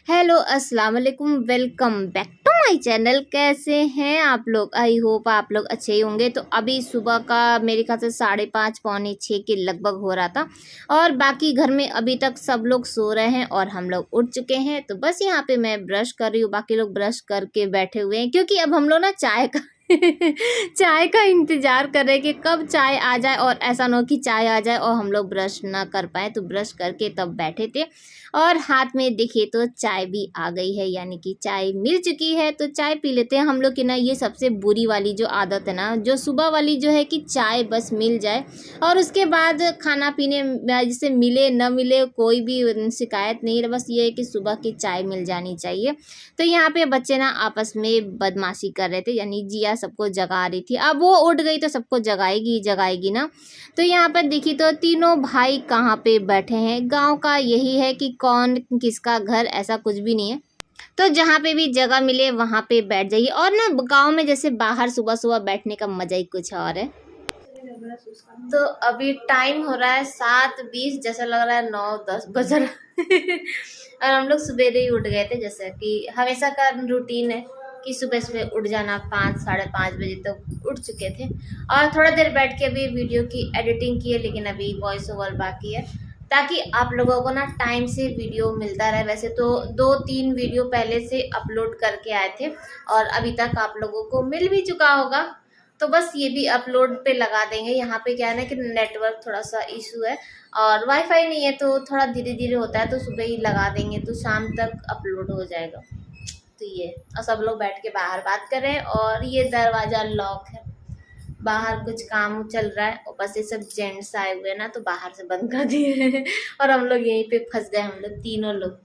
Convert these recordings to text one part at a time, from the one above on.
Hello अस्सलाम वालेकुम, welcome back to my channel. कैसे हैं आप लोग? आई होप आप लोग अच्छे ही होंगे। तो अभी सुबह का मेरे ख्याल से 5:30 पौने 6 के लगभग हो रहा था और बाकी घर में अभी तक सब लोग सो रहे हैं और हम लोग उठ चुके हैं। तो बस यहाँ पे मैं ब्रश कर रही हूँ, बाकी लोग ब्रश करके बैठे हुए हैं क्योंकि अब हम लोग ना चाय का चाय का इंतजार कर रहे हैं कि कब चाय आ जाए और ऐसा ना हो कि चाय आ जाए और हम लोग ब्रश ना कर पाए। तो ब्रश करके तब बैठे थे और हाथ में देखिए तो चाय भी आ गई है, यानी कि चाय मिल चुकी है। तो चाय पी लेते हैं हम लोग की ना। ये सबसे बुरी वाली जो आदत है ना, जो सुबह वाली जो है कि चाय बस मिल जाए और उसके बाद खाना पीने जैसे मिले न मिले कोई भी शिकायत नहीं है, बस ये है कि सुबह की चाय मिल जानी चाहिए। तो यहाँ पे बच्चे ना आपस में बदमाशी कर रहे थे, यानी जिया सबको जगा रही थी। अब वो उठ गई तो सबको जगाएगी जगाएगी ना। तो यहाँ पर देखिए तो तीनों भाई कहाँ पे बैठे हैं। गांव का यही है कि कौन किसका घर, ऐसा कुछ भी नहीं है। तो जहाँ पे भी जगह मिले वहाँ पे बैठ जाइए। और ना गांव में जैसे बाहर सुबह सुबह बैठने का मजा ही कुछ और है। तो अभी टाइम हो रहा है 7:20, जैसा लग रहा है 9-10 बज रहा है। और हम लोग सवेरे ही उठ गए थे, जैसे कि हमेशा का रूटीन है कि सुबह सुबह उठ जाना। 5 साढ़े 5 बजे तक उठ चुके थे और थोड़ा देर बैठ के भी वीडियो की एडिटिंग की है, लेकिन अभी वॉइस ओवर बाकी है ताकि आप लोगों को ना टाइम से वीडियो मिलता रहे। वैसे तो 2-3 वीडियो पहले से अपलोड करके आए थे और अभी तक आप लोगों को मिल भी चुका होगा। तो बस ये भी अपलोड पे लगा देंगे। यहाँ पे क्या है ना कि नेटवर्क थोड़ा सा इशू है और वाईफाई नहीं है, तो थोड़ा धीरे धीरे होता है। तो सुबह ही लगा देंगे तो शाम तक अपलोड हो जाएगा। तो ये और सब लोग बैठ के बाहर बात कर रहे हैं और ये दरवाज़ा लॉक है। बाहर कुछ काम चल रहा है, ऊपर से सब जेंट्स आए हुए हैं ना, तो बाहर से बंद कर दिए हैं। और हम लोग यहीं पे फंस गए, हम लोग तीनों लोग।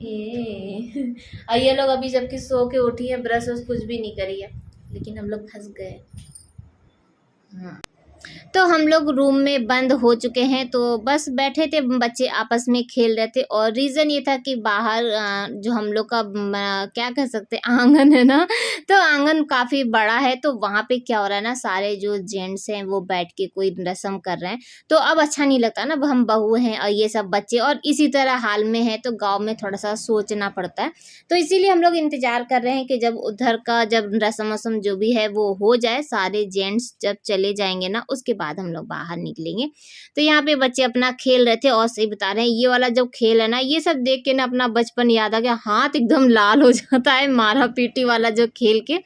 ये और ये लोग अभी जबकि सो के उठी है, ब्रश वश कुछ भी नहीं करी है, लेकिन हम लोग फंस गए। हाँ। तो हम लोग रूम में बंद हो चुके हैं। तो बस बैठे थे, बच्चे आपस में खेल रहे थे और रीज़न ये था कि बाहर जो हम लोग का क्या कह सकते हैं आंगन है ना। तो आंगन काफ़ी बड़ा है। तो वहाँ पे क्या हो रहा है ना, सारे जो जेंट्स हैं वो बैठ के कोई रस्म कर रहे हैं। तो अब अच्छा नहीं लगता ना, हम बहू हैं और ये सब बच्चे और इसी तरह हाल में है। तो गाँव में थोड़ा सा सोचना पड़ता है। तो इसीलिए हम लोग इंतज़ार कर रहे हैं कि जब उधर का जब रस्म वस्म जो भी है वो हो जाए, सारे जेंट्स जब चले जाएंगे ना, उसके बाद हम लोग बाहर निकलेंगे। तो यहाँ पे बच्चे अपना खेल रहे थे और सही बता रहे हैं, ये वाला जो खेल है ना, ये सब देख के ना अपना बचपन याद आ गया। हाथ एकदम लाल हो जाता है मारा पीटी वाला जो खेल के।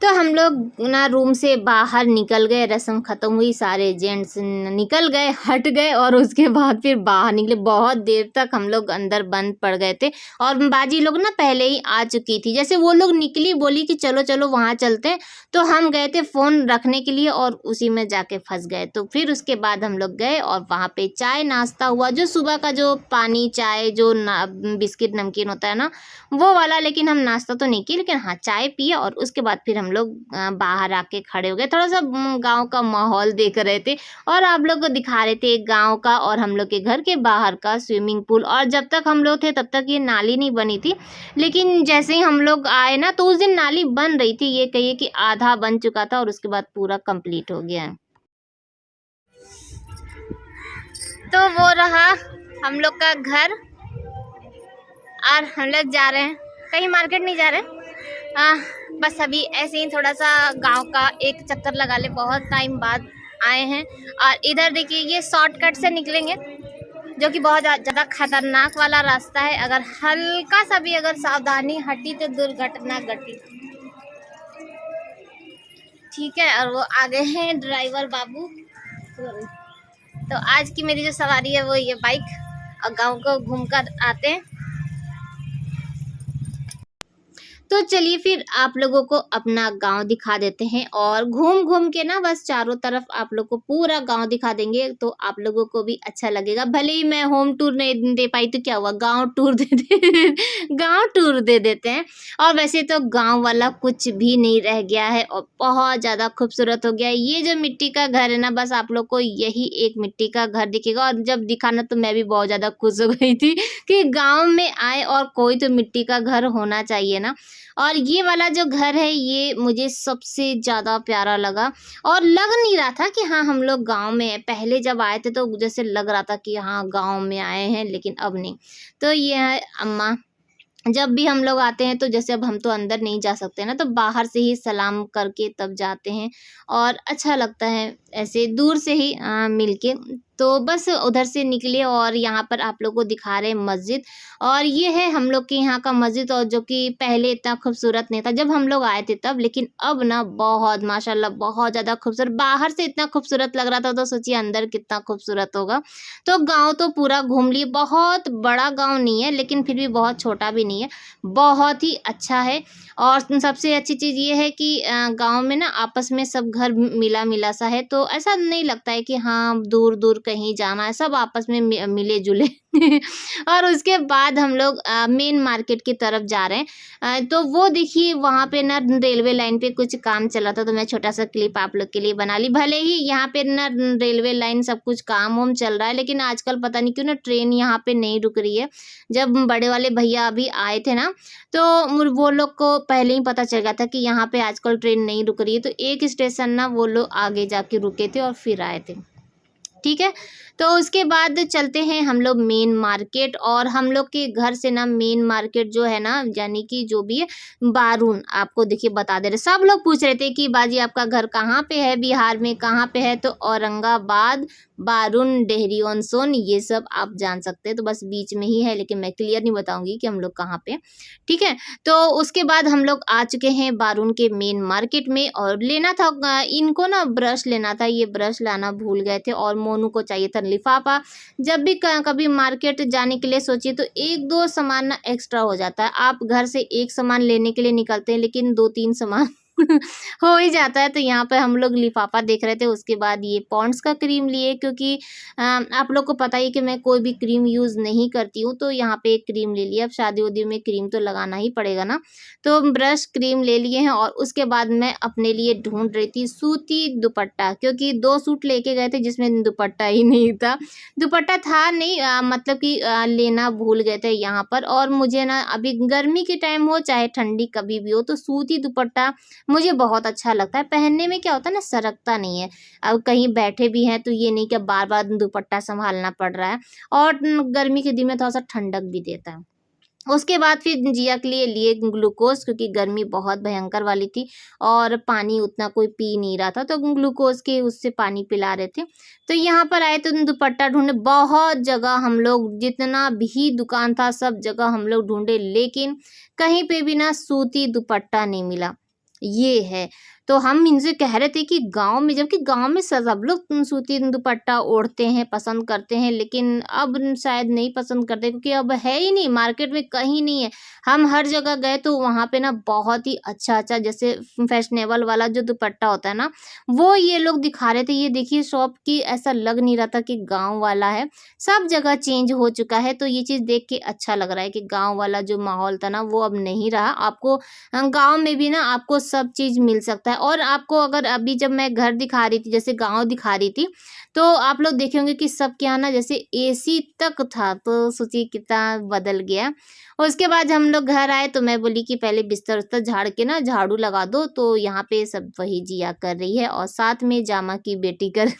तो हम लोग ना रूम से बाहर निकल गए, रस्म ख़त्म हुई, सारे जेंट्स निकल गए, हट गए और उसके बाद फिर बाहर निकले। बहुत देर तक हम लोग अंदर बंद पड़ गए थे और बाजी लोग ना पहले ही आ चुकी थी। जैसे वो लोग निकली, बोली कि चलो चलो वहाँ चलते हैं, तो हम गए थे फ़ोन रखने के लिए और उसी में जाके फंस गए। तो फिर उसके बाद हम लोग गए और वहाँ पे चाय नाश्ता हुआ, जो सुबह का जो पानी चाय जो बिस्किट नमकीन होता है ना, वो वाला। लेकिन हम नाश्ता तो नहीं किए, लेकिन हाँ चाय पिए और उसके बाद फिर हम लोग बाहर आके खड़े हो गए, थोड़ा सा गांव का माहौल देख रहे थे और आप लोग को दिखा रहे थे गांव का और हम लोग के घर के बाहर का स्विमिंग पूल। और जब तक हम लोग थे तब तक ये नाली नहीं बनी थी, लेकिन जैसे ही हम लोग आए ना तो उस दिन नाली बन रही थी। ये कहिए कि आधा बन चुका था और उसके बाद पूरा कंप्लीट हो गया है। तो वो रहा हम लोग का घर और हम लोग जा रहे हैं, कहीं मार्केट नहीं जा रहे। बस अभी ऐसे ही थोड़ा सा गांव का एक चक्कर लगा ले, बहुत टाइम बाद आए हैं। और इधर देखिए ये शॉर्टकट से निकलेंगे, जो कि बहुत ज़्यादा खतरनाक वाला रास्ता है। अगर हल्का सा भी अगर सावधानी हटी तो दुर्घटना घटी। ठीक है, और वो आगे हैं ड्राइवर बाबू। तो आज की मेरी जो सवारी है वो ये बाइक, और गांव को घूमकर आते हैं। तो चलिए फिर आप लोगों को अपना गांव दिखा देते हैं और घूम घूम के ना बस चारों तरफ आप लोग को पूरा गांव दिखा देंगे, तो आप लोगों को भी अच्छा लगेगा। भले ही मैं होम टूर नहीं दे पाई तो क्या हुआ, गांव टूर गांव टूर दे देते हैं। और वैसे तो गांव वाला कुछ भी नहीं रह गया है और बहुत ज़्यादा खूबसूरत हो गया है। ये जो मिट्टी का घर है ना, बस आप लोग को यही एक मिट्टी का घर दिखेगा। और जब दिखा ना तो मैं भी बहुत ज़्यादा खुश हो गई थी कि गाँव में आए और कोई तो मिट्टी का घर होना चाहिए ना। और ये वाला जो घर है ये मुझे सबसे ज़्यादा प्यारा लगा, और लग नहीं रहा था कि हाँ हम लोग गांव में हैं। पहले जब आए थे तो जैसे लग रहा था कि हाँ गांव में आए हैं, लेकिन अब नहीं। तो ये है अम्मा। जब भी हम लोग आते हैं तो जैसे अब हम तो अंदर नहीं जा सकते ना, तो बाहर से ही सलाम करके तब जाते हैं, और अच्छा लगता है ऐसे दूर से ही मिलके। तो बस उधर से निकले और यहाँ पर आप लोग को दिखा रहे हैं मस्जिद। और ये है हम लोग के यहाँ का मस्जिद, और जो कि पहले इतना खूबसूरत नहीं था जब हम लोग आए थे तब, लेकिन अब ना बहुत माशाल्लाह बहुत ज़्यादा खूबसूरत। बाहर से इतना खूबसूरत लग रहा था तो सोचिए अंदर कितना खूबसूरत होगा। तो गांव तो पूरा घूम लिए। बहुत बड़ा गांव नहीं है लेकिन फिर भी बहुत छोटा भी नहीं है, बहुत ही अच्छा है। और सबसे अच्छी चीज़ ये है कि गांव में ना आपस में सब घर मिला मिला सा है, तो ऐसा नहीं लगता है कि हाँ दूर दूर कहीं जाना है, सब आपस में मिले जुले। और उसके बाद हम लोग मेन मार्केट की तरफ जा रहे हैं। तो वो देखिए वहाँ पे ना रेलवे लाइन पे कुछ काम चल रहा था, तो मैं छोटा सा क्लिप आप लोग के लिए बना ली। भले ही यहाँ पे ना रेलवे लाइन सब कुछ काम वाम चल रहा है, लेकिन आजकल पता नहीं क्यों ना ट्रेन यहाँ पे नहीं रुक रही है। जब बड़े वाले भैया अभी आए थे ना, तो वो लोग को पहले ही पता चल गया था कि यहाँ पे आजकल ट्रेन नहीं रुक रही है, तो एक स्टेशन ना वो लोग आगे जाके रुके थे और फिर आए थे। ठीक है, तो उसके बाद चलते हैं हम लोग मेन मार्केट। और हम लोग के घर से ना मेन मार्केट जो है ना, यानी कि जो भी है बारून, आपको देखिए बता दे रहे। सब लोग पूछ रहे थे कि बाजी आपका घर कहाँ पे है, बिहार में कहाँ पे है, तो औरंगाबाद, बारून, डेहरी ऑन सोन, ये सब आप जान सकते हैं। तो बस बीच में ही है, लेकिन मैं क्लियर नहीं बताऊंगी कि हम लोग कहाँ पे। ठीक है, तो उसके बाद हम लोग आ चुके हैं बारून के मेन मार्केट में, और लेना था इनको ना ब्रश लेना था। ये ब्रश लाना भूल गए थे, और मोनू को चाहिए था लिफाफा। जब भी कभी मार्केट जाने के लिए सोचिए तो एक दो सामान ना एक्स्ट्रा हो जाता है। आप घर से एक सामान लेने के लिए निकलते हैं, लेकिन दो तीन सामान हो ही जाता है। तो यहाँ पे हम लोग लिफाफा देख रहे थे। उसके बाद ये पॉन्ड्स का क्रीम लिए, क्योंकि आप लोग को पता ही कि मैं कोई भी क्रीम यूज़ नहीं करती हूँ, तो यहाँ पे एक क्रीम ले लिया। अब शादी उदी में क्रीम तो लगाना ही पड़ेगा ना, तो ब्रश क्रीम ले लिए हैं। और उसके बाद मैं अपने लिए ढूंढ रही थी सूती दुपट्टा, क्योंकि 2 सूट लेके गए थे जिसमें दुपट्टा ही नहीं था। दुपट्टा था नहीं, मतलब कि लेना भूल गए थे यहाँ पर। और मुझे ना अभी गर्मी के टाइम हो चाहे ठंडी कभी भी हो, तो सूती दुपट्टा मुझे बहुत अच्छा लगता है। पहनने में क्या होता है ना, सरकता नहीं है। अब कहीं बैठे भी हैं तो ये नहीं कि बार बार दुपट्टा संभालना पड़ रहा है, और गर्मी के दिन में थोड़ा सा ठंडक भी देता है। उसके बाद फिर जिया के लिए लिए ग्लूकोज, क्योंकि गर्मी बहुत भयंकर वाली थी और पानी उतना कोई पी नहीं रहा था, तो ग्लूकोज के उससे पानी पिला रहे थे। तो यहाँ पर आए तो दुपट्टा ढूंढे, बहुत जगह हम लोग, जितना भी दुकान था सब जगह हम लोग ढूंढे, लेकिन कहीं पे भी ना सूती दुपट्टा नहीं मिला। ये है, तो हम इनसे कह रहे थे कि गांव में, जबकि गांव में सब लोग सूती दुपट्टा ओढ़ते हैं, पसंद करते हैं, लेकिन अब शायद नहीं पसंद करते, क्योंकि अब है ही नहीं, मार्केट में कहीं नहीं है। हम हर जगह गए तो वहाँ पे ना बहुत ही अच्छा अच्छा, जैसे फैशनेबल वाला जो दुपट्टा होता है ना, वो ये लोग दिखा रहे थे। ये देखिए शॉप की, ऐसा लग नहीं रहा था कि गाँव वाला है। सब जगह चेंज हो चुका है, तो ये चीज़ देख के अच्छा लग रहा है कि गाँव वाला जो माहौल था ना वो अब नहीं रहा। आपको गाँव में भी ना आपको सब चीज़ मिल सकता है। और आपको अगर अभी जब मैं घर दिखा रही थी, जैसे गाँव दिखा रही थी, तो आप लोग देखे होंगे कि सबके यहाँ ना जैसे एसी तक था, तो सोचिए कितना बदल गया। उसके बाद हम लोग घर आए तो मैं बोली कि पहले बिस्तर उस्तर झाड़ के ना झाड़ू लगा दो, तो यहाँ पे सब वही जिया कर रही है, और साथ में जामा की बेटी कर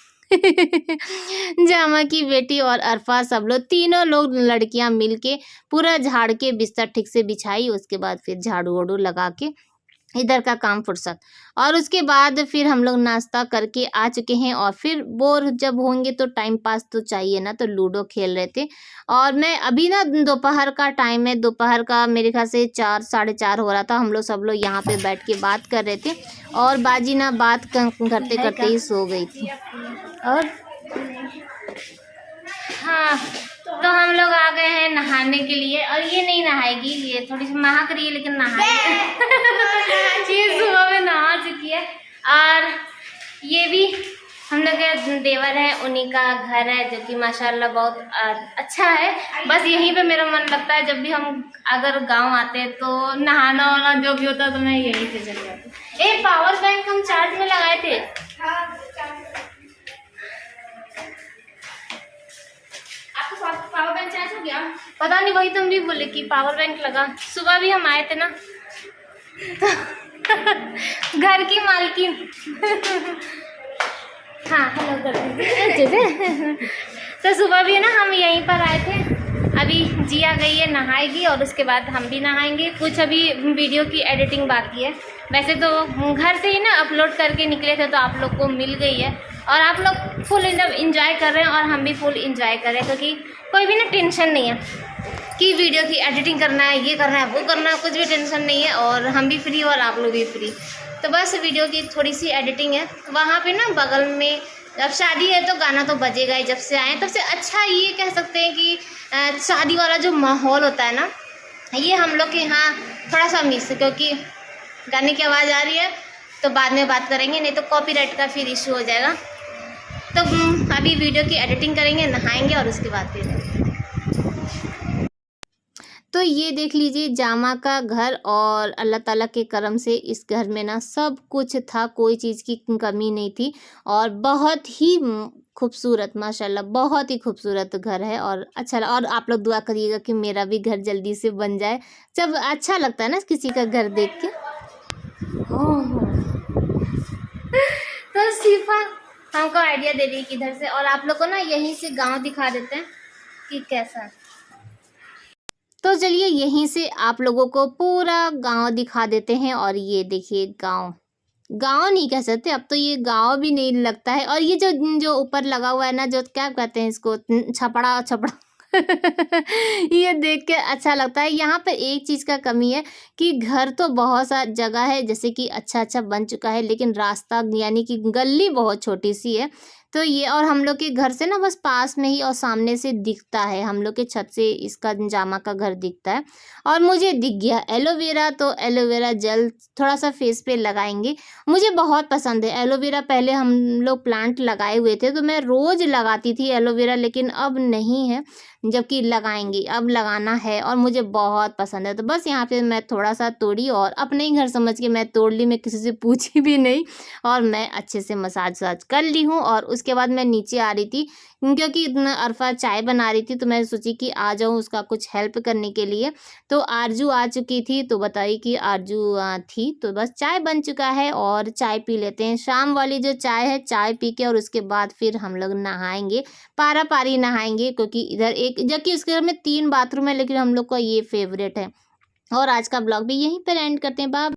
जामा की बेटी और अरफा, सब लोग तीनों लोग लड़कियां मिलके पूरा झाड़ के बिस्तर ठीक से बिछाई। उसके बाद फिर झाड़ू वाड़ू लगा के इधर का काम फुर्सत। और उसके बाद फिर हम लोग नाश्ता करके आ चुके हैं, और फिर बोर जब होंगे तो टाइम पास तो चाहिए ना, तो लूडो खेल रहे थे। और मैं अभी ना दोपहर का टाइम है, दोपहर का मेरे ख्याल से 4 साढ़े 4 हो रहा था। हम लोग सब लोग यहाँ पे बैठ के बात कर रहे थे, और बाजी ना बात करते करते ही सो गई थी। और हाँ, तो हम लोग आ गए हैं नहाने के लिए, और ये नहीं नहाएगी, ये थोड़ी सी महक रही है लेकिन नहाएगी। ये सुबह में नहा चुकी है। और ये भी हम लोग के देवर है, उन्हीं का घर है, जो कि माशाल्लाह बहुत अच्छा है। बस यहीं पे मेरा मन लगता है, जब भी हम अगर गांव आते हैं तो नहाना वाना जो भी होता है तो मैं यहीं से चले जाती हूँ। एक पावर बैंक हम चार्ज में लगाए थे। पावर बैंक चार्ज हो गया? पता नहीं, वही तुम भी बोले कि पावर बैंक लगा। सुबह भी हम आए थे ना, घर की मालकिन। हाँ हेलो कर दीजिए। तो सुबह भी ना हम यहीं पर आए थे, अभी जिया गई है नहाएगी और उसके बाद हम भी नहाएंगे। कुछ अभी वीडियो की एडिटिंग बाकी है, वैसे तो घर से ही ना अपलोड करके निकले थे तो आप लोग को मिल गई है और आप लोग फुल इंजॉय कर रहे हैं और हम भी फुल इंजॉय कर रहे हैं, क्योंकि कोई भी ना टेंशन नहीं है कि वीडियो की एडिटिंग करना है, ये करना है, वो करना है, कुछ भी टेंशन नहीं है और हम भी फ्री और आप लोग भी फ्री। तो बस वीडियो की थोड़ी सी एडिटिंग है, वहाँ पे ना बगल में अब शादी है तो गाना तो बजेगा ही। जब से आए तब से अच्छा ये कह सकते हैं कि शादी वाला जो माहौल होता है ना, ये हम लोग के यहाँ थोड़ा सा मिस है, क्योंकि गाने की आवाज़ आ रही है तो बाद में बात करेंगे, नहीं तो कॉपीराइट का फिर इशू हो जाएगा। तो अभी वीडियो की एडिटिंग करेंगे, नहाएंगे और उसके बाद फिर तो ये देख लीजिए जामा का घर, और अल्लाह ताला के करम से इस घर में ना सब कुछ था, कोई चीज़ की कमी नहीं थी और बहुत ही खूबसूरत, माशाल्लाह बहुत ही खूबसूरत घर है। और अच्छा और आप लोग दुआ करिएगा कि मेरा भी घर जल्दी से बन जाए। जब अच्छा लगता है ना किसी का घर देख के। तो शिफा हमको आइडिया दे रही किधर से, और आप लोग को ना यहीं से गांव दिखा देते हैं कि कैसा। तो चलिए यहीं से आप लोगों को पूरा गांव दिखा देते हैं। और ये देखिए गांव, गांव नहीं कह सकते, अब तो ये गांव भी नहीं लगता है। और ये जो जो ऊपर लगा हुआ है ना, जो क्या कहते हैं इसको, छपड़ा छपड़ा। ये देख के अच्छा लगता है। यहाँ पे एक चीज़ का कमी है कि घर तो बहुत सा जगह है, जैसे कि अच्छा अच्छा बन चुका है, लेकिन रास्ता यानी कि गली बहुत छोटी सी है। तो ये, और हम लोग के घर से ना बस पास में ही और सामने से दिखता है, हम लोग के छत से इसका जामा का घर दिखता है। और मुझे दिख गया एलोवेरा, तो एलोवेरा जेल थोड़ा सा फेस पे लगाएंगे। मुझे बहुत पसंद है एलोवेरा, पहले हम लोग प्लांट लगाए हुए थे तो मैं रोज़ लगाती थी एलोवेरा, लेकिन अब नहीं है, जबकि लगाएंगी, अब लगाना है और मुझे बहुत पसंद है। तो बस यहाँ पे मैं थोड़ा सा तोड़ी और अपने ही घर समझ के मैं तोड़ ली, मैं किसी से पूछी भी नहीं और मैं अच्छे से मसाज वसाज कर ली हूँ। और उसके बाद मैं नीचे आ रही थी क्योंकि अरफा चाय बना रही थी, तो मैं सोची कि आ जाऊँ उसका कुछ हेल्प करने के लिए। तो आरजू आ चुकी थी तो बताई कि आरजू थी, तो बस चाय बन चुका है और चाय पी लेते हैं, शाम वाली जो चाय है, चाय पी के और उसके बाद फिर हम लोग नहाएंगे, पारा पारी नहाएंगे, क्योंकि इधर एक, जबकि उसके घर में 3 बाथरूम है लेकिन हम लोग का ये फेवरेट है। और आज का ब्लॉग भी यहीं पर एंड करते हैं। बाय।